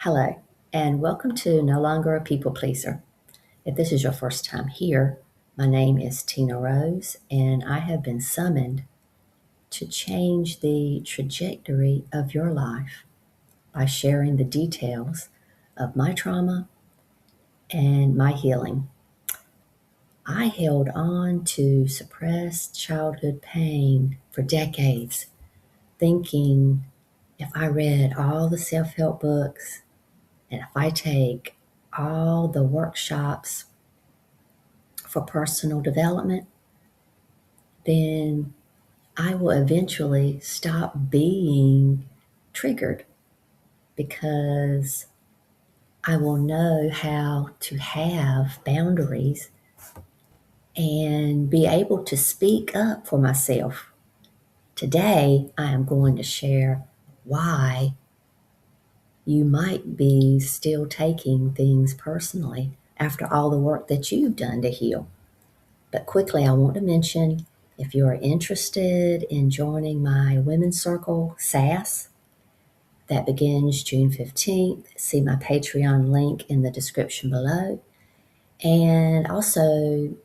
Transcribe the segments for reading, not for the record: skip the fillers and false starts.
Hello, and welcome to No Longer a People Pleaser. If this is your first time here, my name is Tina Rose, and I have been summoned to change the trajectory of your life by sharing the details of my trauma and my healing. I held on to suppressed childhood pain for decades, thinking if I read all the self help books and if I take all the workshops for personal development, then I will eventually stop being triggered because I will know how to have boundaries and be able to speak up for myself. Today, I am going to share why you might be still taking things personally after all the work that you've done to heal. But quickly, I want to mention if you are interested in joining my Women's Circle SAS that begins June 15th, see my Patreon link in the description below. And also,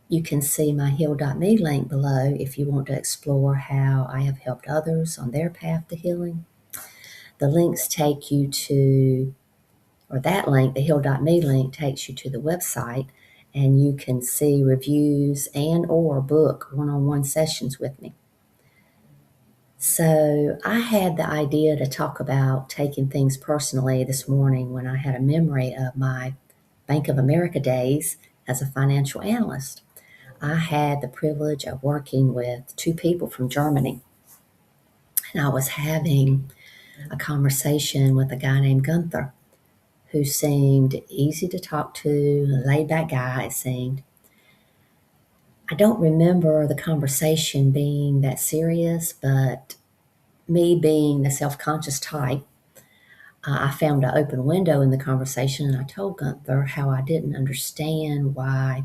you can see my heal.me link below if you want to explore how I have helped others on their path to healing. The links take you to or that link, the heal.me link, takes you to the website and you can see reviews and or book one-on-one sessions with me. So I had the idea to talk about taking things personally this morning when I had a memory of my Bank of America days as a financial analyst. I had the privilege of working with two people from Germany, and I was having a conversation with a guy named Gunther who seemed easy to talk to, a laid back guy, it seemed. I don't remember the conversation being that serious, but me being the self conscious type, I found an open window in the conversation and I told Gunther how I didn't understand why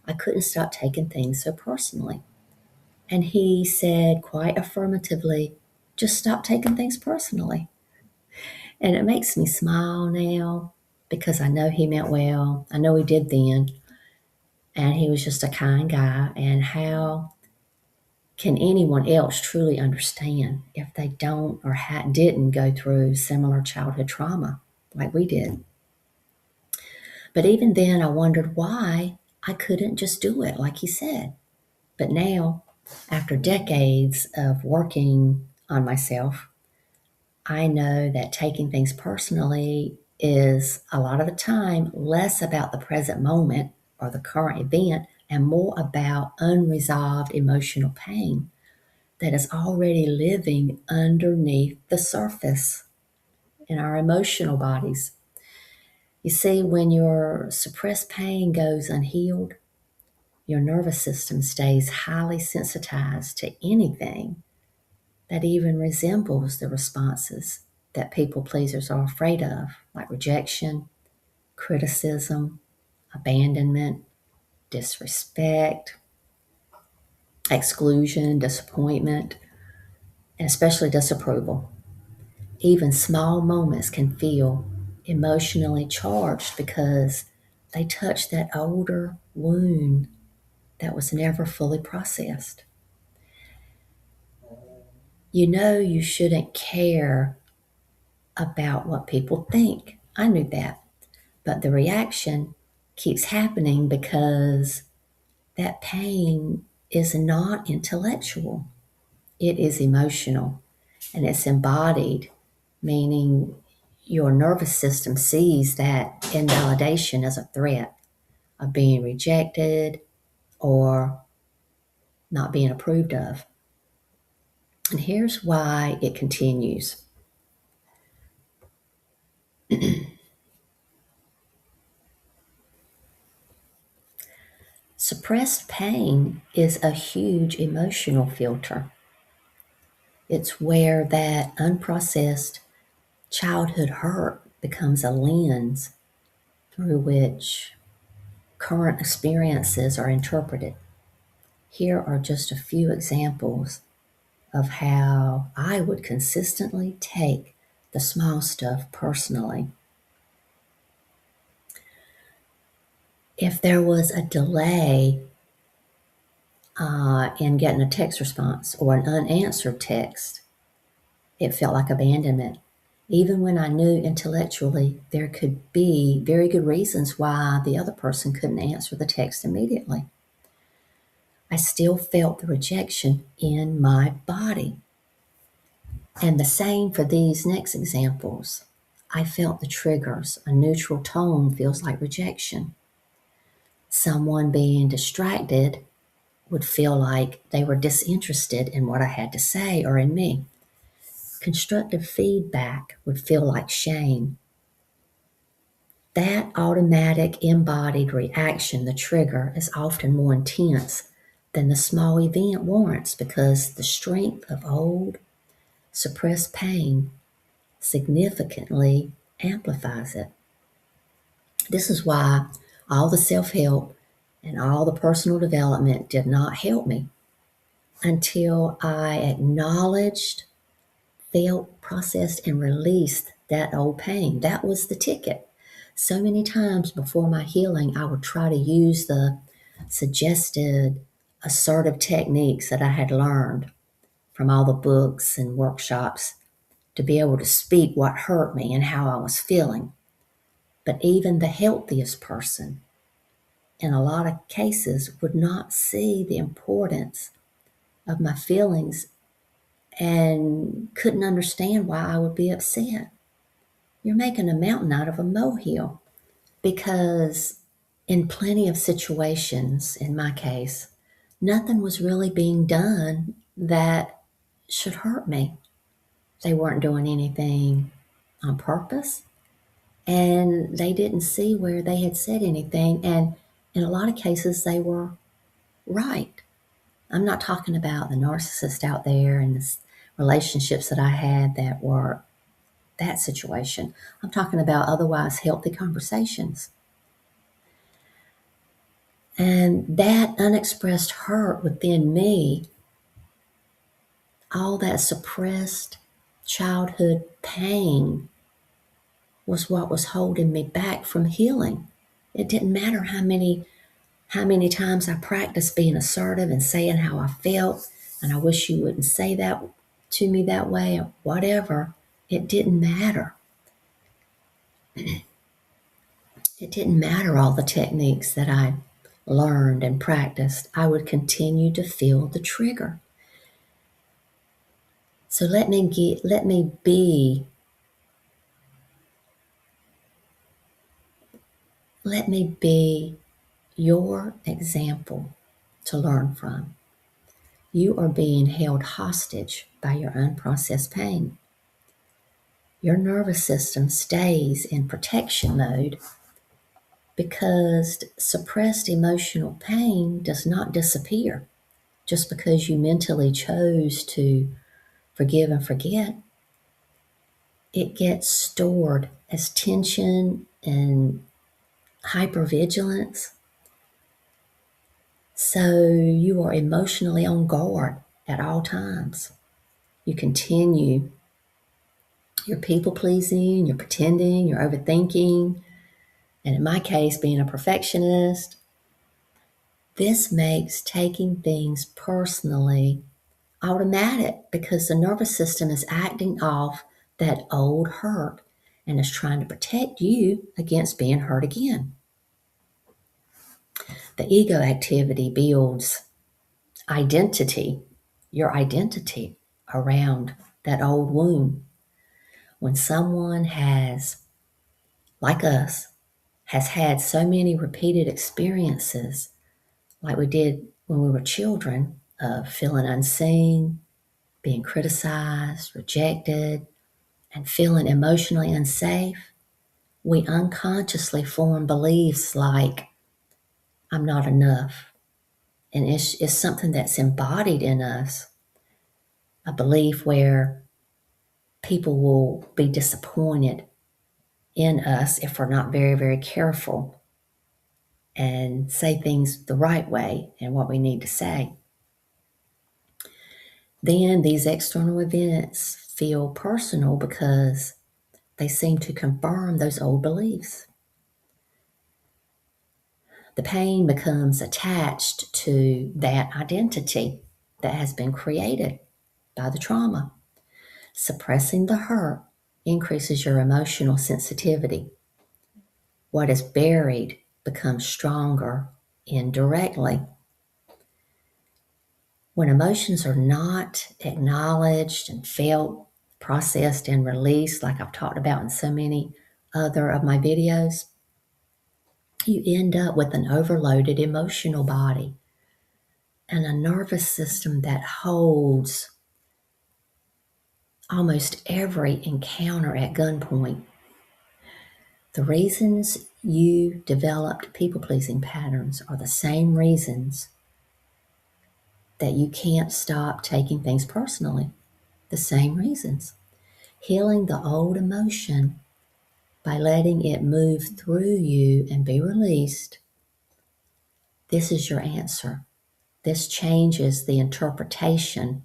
I couldn't stop taking things so personally. And he said quite affirmatively, just stop taking things personally. And it makes me smile now because I know he meant well. I know he did then. And he was just a kind guy. And how can anyone else truly understand if they don't or didn't go through similar childhood trauma like we did? But even then, I wondered why I couldn't just do it like he said. But now, after decades of working on myself, I know that taking things personally is a lot of the time less about the present moment or the current event and more about unresolved emotional pain that is already living underneath the surface in our emotional bodies. You see, when your suppressed pain goes unhealed, your nervous system stays highly sensitized to anything that even resembles the responses that people pleasers are afraid of, like rejection, criticism, abandonment, disrespect, exclusion, disappointment, and especially disapproval. Even small moments can feel emotionally charged because they touch that older wound that was never fully processed. You know, you shouldn't care about what people think. I knew that. But the reaction keeps happening because that pain is not intellectual, it is emotional and it's embodied, meaning your nervous system sees that invalidation as a threat of being rejected or not being approved of. And here's why it continues. Suppressed pain is a huge emotional filter. It's where that unprocessed childhood hurt becomes a lens through which current experiences are interpreted. Here are just a few examples of how I would consistently take the small stuff personally. If there was a delay in getting a text response or an unanswered text, it felt like abandonment. Even when I knew intellectually there could be very good reasons why the other person couldn't answer the text immediately, I still felt the rejection in my body. And the same for these next examples. I felt the triggers. A neutral tone feels like rejection. Someone being distracted would feel like they were disinterested in what I had to say or in me. Constructive feedback would feel like shame. That automatic embodied reaction, the trigger, is often more intense than the small event warrants because the strength of old, suppressed pain significantly amplifies it. This is why all the self help and all the personal development did not help me until I acknowledged, felt, processed, and released that old pain. That was the ticket. So many times before my healing, I would try to use the suggested assertive techniques that I had learned from all the books and workshops to be able to speak what hurt me and how I was feeling. But even the healthiest person, in a lot of cases, would not see the importance of my feelings and couldn't understand why I would be upset. You're making a mountain out of a molehill because, in plenty of situations, in my case, nothing was really being done that should hurt me. They weren't doing anything on purpose, and they didn't see where they had said anything. And in a lot of cases, they were right. I'm not talking about the narcissist out there and the relationships that I had that were that situation. I'm talking about otherwise healthy conversations. And that unexpressed hurt within me, all that suppressed childhood pain, was what was holding me back from healing. It didn't matter how many times I practiced being assertive and saying how I felt, and I wish you wouldn't say that to me that way, or whatever. It didn't matter. It didn't matter all the techniques that I learned and practiced. I would continue to feel the trigger. So let me be your example to learn from. You are being held hostage by your unprocessed pain. Your nervous system stays in protection mode because suppressed emotional pain does not disappear just because you mentally chose to forgive and forget. It gets stored as tension and hypervigilance. So you are emotionally on guard at all times. You continue your people pleasing, you're pretending, you're overthinking, and in my case, being a perfectionist. This makes taking things personally automatic because the nervous system is acting off that old hurt and is trying to protect you against being hurt again. The ego activity builds identity, your identity around that old wound. When someone has, like us, has had so many repeated experiences, like we did when we were children, of feeling unseen, being criticized, rejected, and feeling emotionally unsafe, we unconsciously form beliefs like, I'm not enough. And it's something that's embodied in us, a belief where people will be disappointed in us if we're not very, very careful and say things the right way and what we need to say. Then these external events feel personal because they seem to confirm those old beliefs. The pain becomes attached to that identity that has been created by the trauma. Suppressing the hurt increases your emotional sensitivity. What is buried becomes stronger indirectly. When emotions are not acknowledged and felt, processed, and released, like I've talked about in so many other of my videos, you end up with an overloaded emotional body and a nervous system that holds almost every encounter at gunpoint. The reasons you developed people-pleasing patterns are the same reasons that you can't stop taking things personally. The same reasons. Healing the old emotion by letting it move through you and be released, this is your answer. This changes the interpretation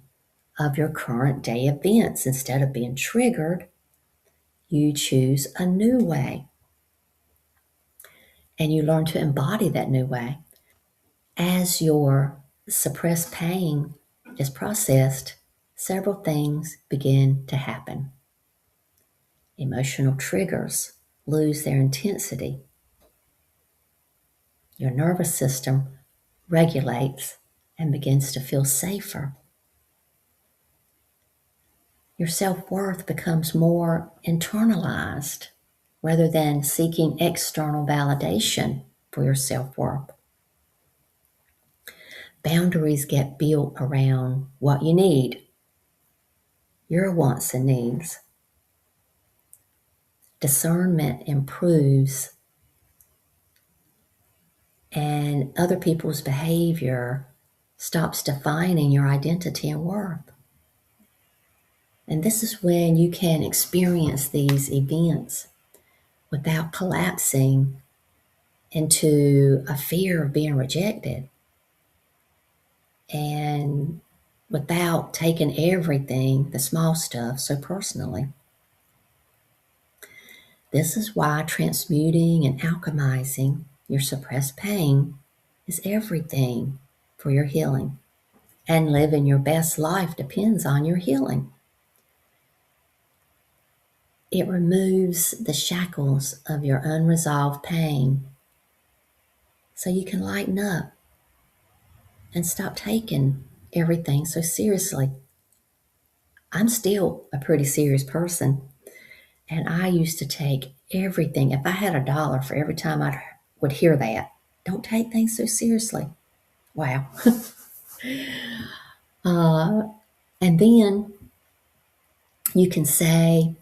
of your current day events. Instead of being triggered, you choose a new way. And you learn to embody that new way. As your suppressed pain is processed, several things begin to happen. Emotional triggers lose their intensity. Your nervous system regulates and begins to feel safer. Your self-worth becomes more internalized rather than seeking external validation for your self-worth. Boundaries get built around what you need, your wants and needs. Discernment improves, and other people's behavior stops defining your identity and worth. And this is when you can experience these events without collapsing into a fear of being rejected and without taking everything, the small stuff, so personally. This is why transmuting and alchemizing your suppressed pain is everything for your healing. And living your best life depends on your healing. It removes the shackles of your unresolved pain so you can lighten up and stop taking everything so seriously. I'm still a pretty serious person, and I used to take everything. If I had $1 for every time I would hear that, don't take things so seriously. Wow. And then you can say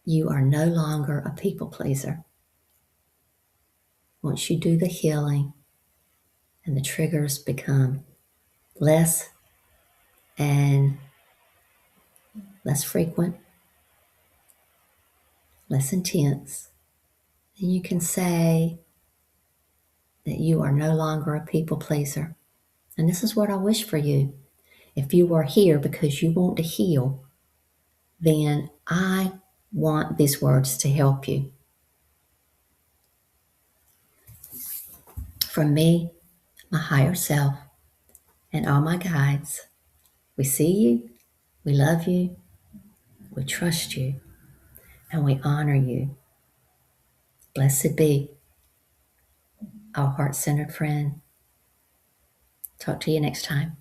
you are no longer a people pleaser. Once you do the healing and the triggers become less and less frequent, less intense, then you can say that you are no longer a people pleaser. And this is what I wish for you. If you are here because you want to heal, then I want these words to help you. From me, my higher self, and all my guides, we see you, we love you, we trust you, and we honor you. Blessed be our heart-centered friend. Talk to you next time.